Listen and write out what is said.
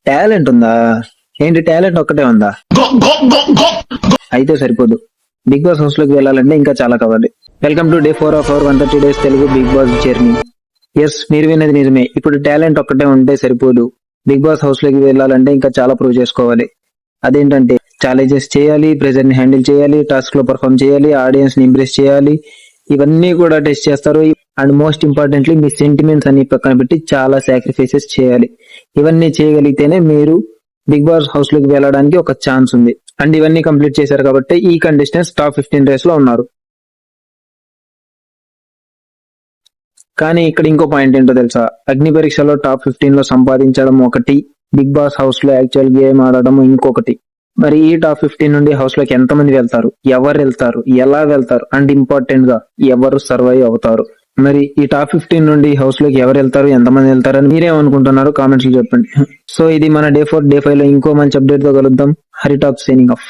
Talent ఉందా? ఏంటి talent ఒక్కటే ఉందా? అయితే సరిపోదు. బిగ్ బాస్ హౌస్ లోకి వెళ్ళాలంటే ఇంకా చాలా కావాలి. Welcome to day 4 of our 130 days Telugu Bigg Boss journey. Yes, మీరు వినేది నిజమే. ఇప్పుడు టాలెంట్ ఒక్కటే ఉంటే సరిపోదు. బిగ్ బాస్ హౌస్ లోకి వెళ్ళాలంటే ఇంకా చాలా ప్రూవ్ చేసుకోవాలి. అదేంటంటే ఛాలెంజెస్ చేయాలి, ప్రెజర్ ని హ్యాండిల్ చేయాలి, టాస్క్ లో పర్ఫామ్ చేయాలి, ఆడియన్స్ ని ఇంప్రెస్ చేయాలి. ఇవన్నీ కూడా టెస్ట్ చేస్తారు. And most importantly me sentiments అన్ని పక్కన పెట్టి చాలా సాక్రిఫైసెస్ చేయాలి. ఇవన్నీ చేయగలిగితేనే మీరు బిగ్ బాస్ హౌస్ లోకి వెళ్ళడానికి ఒక ఛాన్స్ ఉంది. అండ్ ఇవన్నీ కంప్లీట్ చేశారు కాబట్టి ఈ కంటెస్టెంట్స్ టాప్ 15 రేస్ లో ఉన్నారు. కానీ ఇక్కడ ఇంకో పాయింట్ ఏంటో తెలుసా? అగ్ని పరీక్షలో టాప్ 15 లో సంపాదించడం ఒకటి, బిగ్ బాస్ హౌస్ లో యాక్చువల్ గేమ్ ఆడడం ఇంకొకటి. మరి ఈ టాప్ 15 నుండి హౌస్ లోకి ఎంతమంది వెళ్తారు, ఎవరు వెళ్తారు, ఎలా వెళ్తారు, అండ్ ఇంపార్టెంట్ గా ఎవరు సర్వైవ్ అవుతారు? మరి ఈ టాప్ 15 నుండి హౌస్ లోకి ఎవరు వెళ్తారు, ఎంతమంది వెళ్తారు అని మీరేమనుకుంటున్నారు కామెంట్స్ లో చెప్పండి. సో ఇది మన డే 4 డే 5 లో ఇంకో మంచి అప్డేట్ తో కలుద్దాం. Hari top signing off.